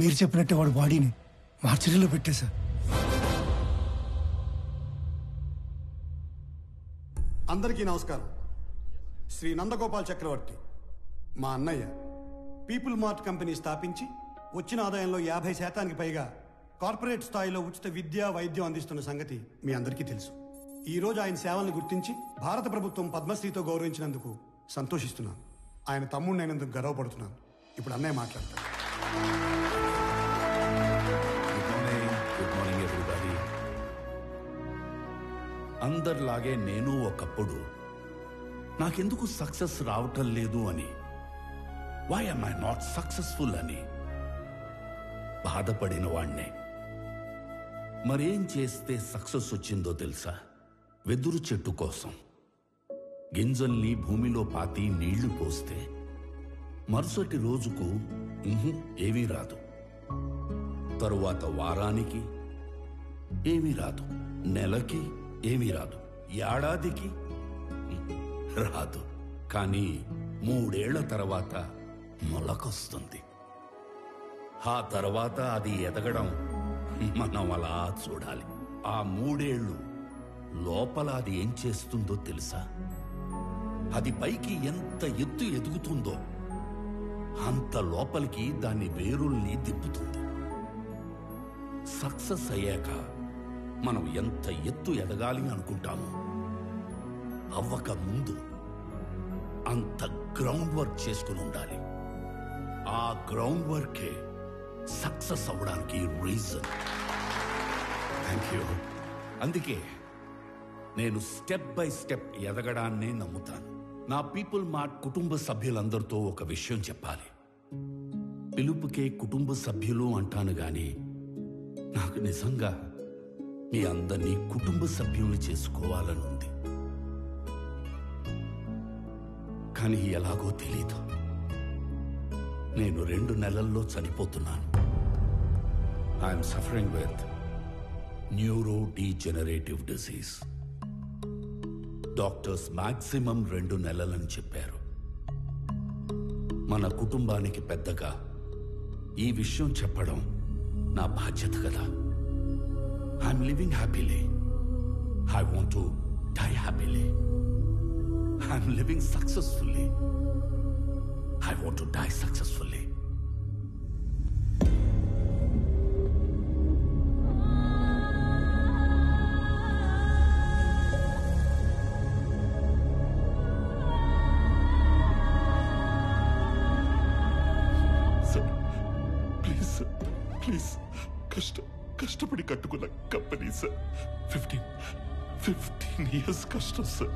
మీరు చెప్పినట్టే వాడు బాడీని మార్చరీలో పెట్టేశా. అందరికీ నమస్కారం. శ్రీ నందగోపాల్ చక్రవర్తి మా అన్నయ్య పీపుల్ మార్ట్ కంపెనీ స్థాపించి వచ్చిన ఆదాయంలో 50% పైగా కార్పొరేట్ స్థాయిలో ఉచిత విద్య వైద్యం అందిస్తున్న సంగతి మీ అందరికీ తెలుసు. ఈ రోజు ఆయన సేవలను గుర్తించి భారత ప్రభుత్వం పద్మశ్రీతో గౌరవించినందుకు సంతోషిస్తున్నాను. ఆయన తమ్ముడినైనందుకు గర్వపడుతున్నాను. ఇప్పుడు అన్నయ్య మాట్లాడతారు. Good morning everybody. అందరిలాగే నేను ఒకప్పుడు నాకెందుకు సక్సెస్ రావటం లేదు అని, why am I not successful అని బాధపడిన వాణ్ణే. మరేం చేస్తే సక్సెస్ వచ్చిందో తెలుసా? వెదురు చెట్టు కోసం గింజల్ని భూమిలో పాతి నీళ్లు పోస్తే మరుసటి రోజుకు ఏమీ రాదు, తరువాత వారానికి ఏమీ రాదు, నెలకి ఏమీ రాదు, ఏడాదికి రాదు. కానీ 3 ఏళ్ల తర్వాత మొలకొస్తుంది. ఆ తర్వాత అది ఎదగడం మనం అలా చూడాలి. ఆ 3 ఏళ్ళు లోపల అది ఏం చేస్తుందో తెలుసా? అది పైకి ఎంత ఎత్తు ఎదుగుతుందో అంత లోపలికి దాని వేరుల్ని దిప్పుతుంది. సక్సెస్ అయ్యాక మనం ఎంత ఎత్తు ఎదగాలి అనుకుంటామో అవ్వక ముందు అంత గ్రౌండ్ వర్క్ చేసుకుని ఉండాలి. ఆ గ్రౌండ్ వర్కే సక్సెస్ అవ్వడానికి రీజన్. Thank you. అందుకే నేను స్టెప్ బై స్టెప్ ఎదగడాన్నే నమ్ముతాను. నా పీపుల్ మార్ట్ కుటుంబ సభ్యులందరితో ఒక విషయం చెప్పాలి. పిలుపుకే కుటుంబ సభ్యులు అంటాను గాని నాకు నిజంగా మీ అందరినీ కుటుంబ సభ్యుల్ని చేసుకోవాలని ఉంది. కానీ ఎలాగో తెలీదు. నేను 2 నెలల్లో చనిపోతున్నాను. I'm suffering with neuro degenerative disease. Doctors maximum 2 నెలలని చెప్పారు. మన కుటుంబానికి పెద్దగా ఈ విషయం చెప్పడం నా బాధ్యత కదా. I'm living happily. I want to die happily. I'm living successfully. I want to die successfully. Sir, please, sir, please. కష్టపడి కట్టుకున్న కంపెనీ సార్. 15 years కష్టం సార్.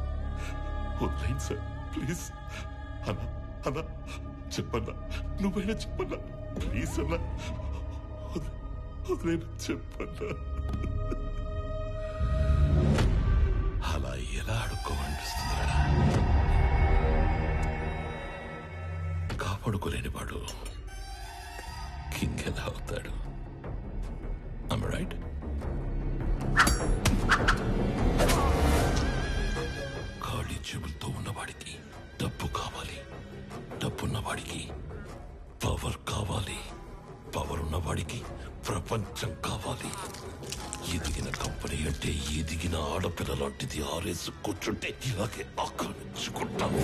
వదిలేండి సార్ ప్లీజ్. అన్నా చెప్పన్నా, నువ్వైనా చెప్పన్నా ప్లీజ్ అన్నా. వదిలేనా చెప్పన్నా. అలా ఎలా అడుక్కోమనిపిస్తుందిరా? కాపాడుకోలేని వాడు కింగ్ ఎలా అవుతాడు? Am I right? ఖాళీ చెవులతో ఉన్నవాడికి డబ్బు కావాలి, డబ్బున్నవాడికి పవర్ కావాలి, పవర్ ఉన్నవాడికి ప్రపంచం కావాలి. ఎదిగిన కంపెనీ అంటే ఎదిగిన ఆడపిల్ల లాంటిది. ఆరేసు కూర్చుంటే ఇలాగే ఆక్రమించుకుంటాము.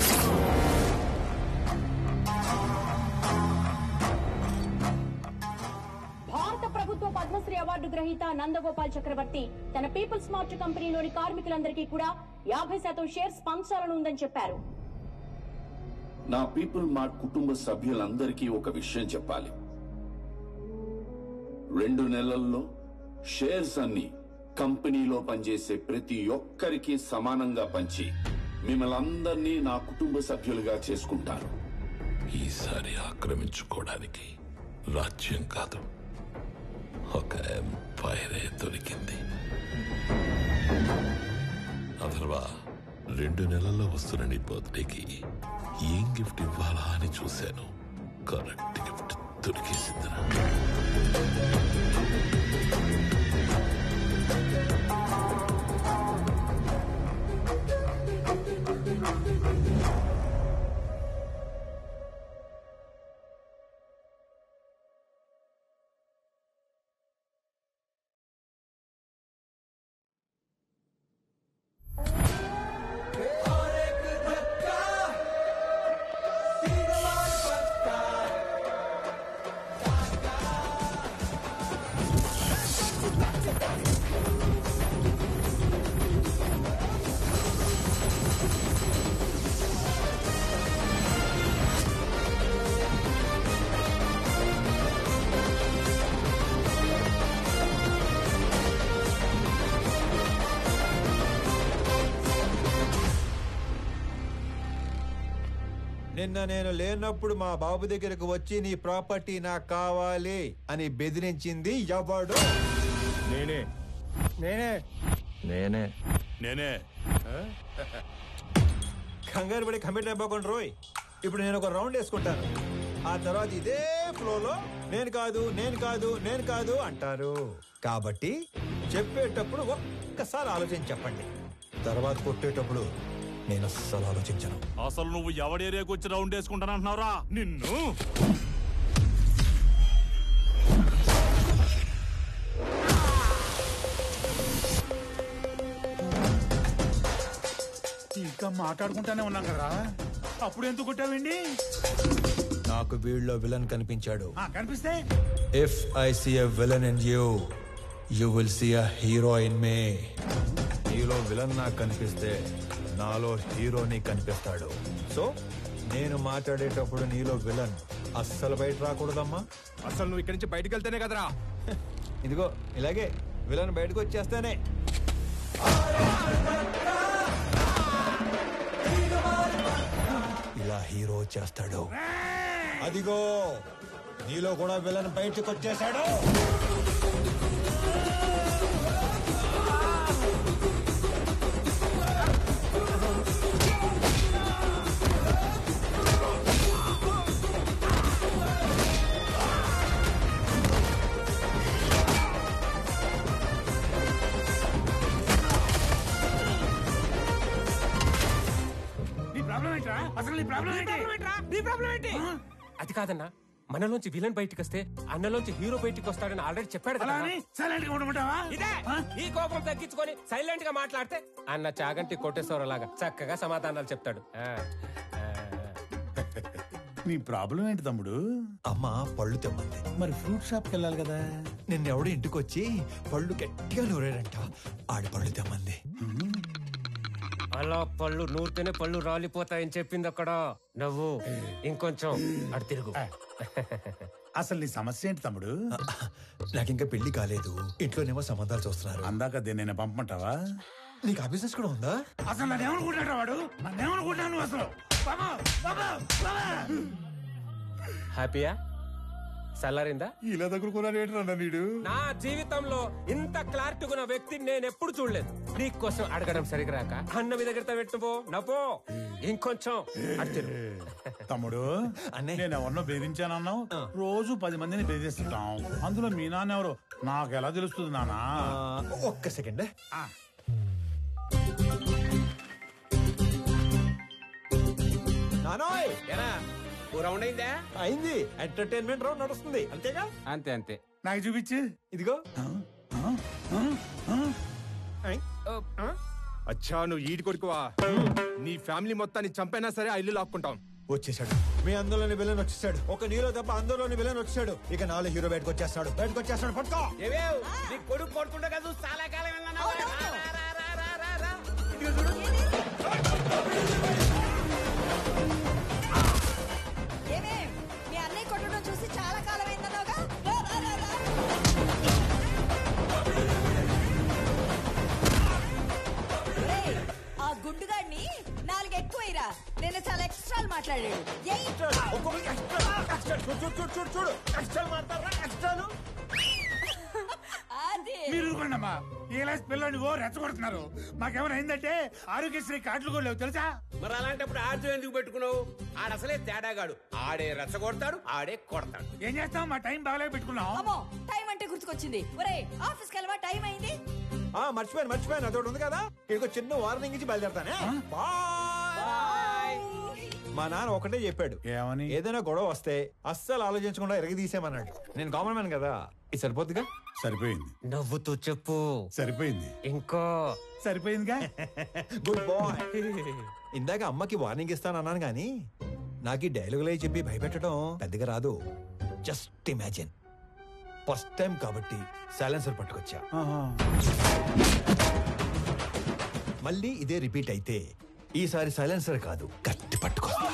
భారత ప్రభుత్వ పద్మశ్రీ అవార్డు గ్రహీత నందగోపాల్ చక్రవర్తి తన పీపుల్ స్మార్ట్ కంపెనీలోని కార్మికులందరికీ కూడా 50% షేర్స్ పంచాలని ఉందని చెప్పారు. నా పీపుల్ మార్ట్ కుటుంబ సభ్యులందరికీ ఒక విషయం చెప్పాలి. 2 నెలల్లో షేర్స్ అన్ని కంపెనీలో పనిచేసే ప్రతి ఒక్కరికి సమానంగా పంచి మిమ్మల్ని అందరినీ నా కుటుంబ సభ్యులుగా చేసుకుంటాను. ఈసారి ఆక్రమించుకోవడానికి రాజ్యం కాదు, ఒక ఎంపైరే దొరికింది. అథర్వా, 2 నెలల్లో వస్తున్న నీ బర్త్డేకి ఏం గిఫ్ట్ ఇవ్వాలా అని చూశాను. కరెక్ట్ గిఫ్ట్ దొరికేసిందిరా. నిన్న నేను లేనప్పుడు మా బాబు దగ్గరకు వచ్చి నీ ప్రాపర్టీ నాకు కావాలి అని బెదిరించింది ఎవడు? నేనే నేనే నేనే. నేనే కంగారు పడి కమిట్ అయిపోకుండా రోయ్. ఇప్పుడు నేను ఒక రౌండ్ వేసుకుంటాను, ఆ తర్వాత ఇదే ఫ్లోలో నేను కాదు నేను కాదు నేను కాదు అంటారు. కాబట్టి చెప్పేటప్పుడు ఒక్కసారి ఆలోచించి చెప్పండి, తర్వాత కొట్టేటప్పుడు నేను అస్సలు ఆలోచించను. అసలు నువ్వు ఎవడి ఏరియాకి వచ్చి రౌండ్ వేసుకుంటానంటున్నావురా నిన్ను? ఇంకా మాట్లాడుకుంటానే ఉన్నాం కదా, అప్పుడు ఎందుకు కొట్టావండి? నాకు వీళ్ళలో విలన్ కనిపించాడు. కనిపిస్తే if I see a villain in you, you will see a hero in me. నీలో విలన్ నాకు కనిపిస్తే నాలో హీరోని కనిపిస్తాడు. సో నేను మాట్లాడేటప్పుడు నీలో విలన్ అస్సలు బయట రాకూడదమ్మా. అసలు నువ్వు ఇక్కడి నుంచి బయటకు వెళ్తేనే కదరా. ఇదిగో ఇలాగే విలన్ బయటకు వచ్చేస్తేనే. ఇలా హీరో వచ్చేస్తాడు. అదిగో నీలో కూడా విలన్ బయటకు వచ్చేసాడు. అది కాదన్నా, మనలోంచి విలన్ బయటికి వస్తే అన్నలోంచి హీరో బయటికి వస్తాడని ఆల్రెడీ చెప్పాడు కదా. సైలెంట్ గా ఉండమంటావా? ఇదే ఈ కోపం తగ్గించుకొని సైలెంట్ గా మాట్లాడితే అన్న చాగంటి కొట్టేశ్వరలాగా చక్కగా సమాధానాలు చెప్తాడు. నీ ప్రాబ్లం ఏంటి తమ్ముడు? అమ్మ పళ్ళు తెమ్మంది. మరి ఫ్రూట్ షాప్ కి వెళ్ళాలి కదా. నిన్నెవడు ఇంటికి వచ్చి పళ్ళు గట్టిగా నూరాడంట, ఆడి పళ్ళు తెమ్మంది. అలా పళ్ళు నూరితేనే పళ్ళు రాలిపోతాయని చెప్పింది అక్కడ. నవ్వు ఇంకొంచెం అటు తిరుగు. అసలు నీ సమస్య ఏంటి తమ్ముడు? నాకింకా పెళ్లి కాలేదు, ఇంట్లోనేమో సంబంధాలు చూస్తున్నారు. అందాక నేను పంపమంటావా? నీకు ఆ బిజినెస్ కూడా ఉందా? అసలు నన్నేమనుకుంటాడు వాడు? నన్నేమనుకుంటాను అసలు? హ్యాపీయా? సల్లారిందా? ఇలా దగ్గరుకున్నాడు నీడు. నా జీవితంలో ఇంత క్లారిటీ ఉన్న వ్యక్తిని నేను ఎప్పుడు చూడలేదు. నీకోసం అడగడం సరిగ్గా రాక అన్న మీద దగ్గర పెట్టుపో నపో. ఇంకొంచెం తమ్ముడు, నేను ఎవరినో బెదిరించానన్నావు. రోజు 10 మందిని బెదిరిస్తుంటాం, అందులో మీ నాన్న ఎవరు నాకు ఎలా తెలుస్తుంది నాన్న? ఒక్క సెకండ్. నానోయ్ రౌండ్ అయిందా? అయింది. ఎంటర్టైన్మెంట్ రౌండ్ నడుస్తుంది, అంతేగా? అంతే అంతే. నాకు చూపించు. ఇదిగో. అచ్చా నువ్వు ఈడి కొడుకువా? నీ ఫ్యామిలీ మొత్తాన్ని చంపైనా సరే ఆ ఇల్లు లాక్కుంటాం. వచ్చేసాడు మీ అందులోని విలన్ వచ్చేసాడు. ఒక నీలో తప్ప అందులోని విలన్ వచ్చాడు. ఇక నాలో హీరో బయటకు వచ్చేస్తాడు. పట్టుకో. నీ కొడుకు కొడుకుంటా కదా చాలా కాలం మీ అన్నయ్య కొట్టడం చూసి చాలా కాలం అయిందన్నావుగా. ఆ గుండుగాడిని 4 ఎక్కువైరా. నేను చాలా ఎక్స్ట్రాలు మాట్లాడాడు. మీరు ఊరుకోండమ్మా. ఇలా పిల్లల్ని రెచ్చగొడుతున్నారు. మాకేమైనా అయిందంటే ఆరోగ్యశ్రీ కార్డులు కూడా లేవు తెలుసా? మరి అలాంటప్పుడు ఆర్జు ఎందుకు పెట్టుకున్నావు? ఆడసలే తేడాగాడు. ఆడే రెచ్చగొడతాడు, ఆడే కొడతాడు. ఏం చేస్తాం? మా టైం బాగాలే పెట్టుకున్నాం. అమ్మో, టైం అంటే గుర్తుకొచ్చింది. ఒరే ఆఫీస్కి వెళ్ళవా? టైం అయింది. మర్చిపోయాను అదొకటి ఉంది కదా. ఇదిగో చిన్న వార్నింగ్ ఇచ్చి బయలుదేరతానే. మా నాన్న ఒకటే చెప్పాడు, ఏమని? ఏదైనా గొడవ వస్తే అస్సలు ఆలోచించకుండా ఎరగదీసేమన్నాడు. నేను కామన్ మ్యాన్ కదా, ఇది సరిపోద్దిగా. సరిపోయింది. నవ్వుతూ చెప్పు. సరిపోయింది. ఇంకో సరిపోయిందిగా. Good bye. ఇందాక అమ్మకి వార్నింగ్ ఇస్తానన్నాను గానీ నాకు ఈ డైలాగులే చెప్పి భయపెట్టడం పెద్దగా రాదు. జస్ట్ ఇమాజిన్, ఫస్ట్ టైం కాబట్టి సైలెన్సర్ పట్టుకొచ్చా. మళ్ళీ ఇదే రిపీట్ అయితే ఈసారి సైలెన్సర్ కాదు, గట్టి పట్టుకొస్తా.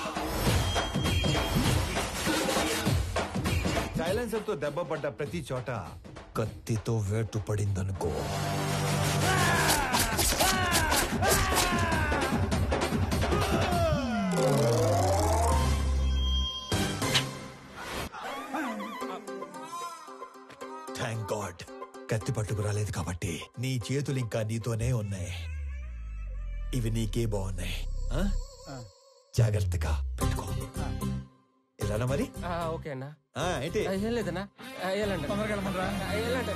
సైలెన్సర్ తో దెబ్బ పడ్డ ప్రతి చోట కత్తితో వేటు పడిందనుకో. కత్తి పట్టుకు రాలేదు కాబట్టి నీ చేతులు ఇంకా నీతోనే ఉన్నాయి. ఇవి నీకే బాగున్నాయి. జాగ్రత్తగా పెట్టుకో. ఇలానా మరి? ఓకే అన్నా. ఏంటి ఏం లేదన్నా, వెళ్ళండి తొందరగా వెళ్ళమంటారా? వెళ్ళండి.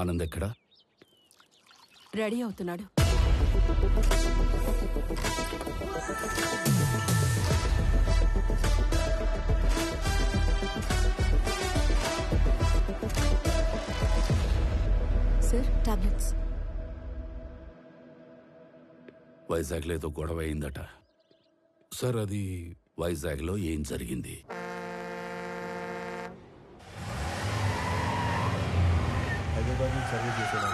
ఆనంద్ ఎక్కడా? రెడీ అవుతున్నాడు. Sir, tablets. వైజాగ్లో ఏదో గొడవ అయిందట సార్. అది వైజాగ్లో ఏం జరిగింది? హైదరాబాద్ సర్వే చేసేలా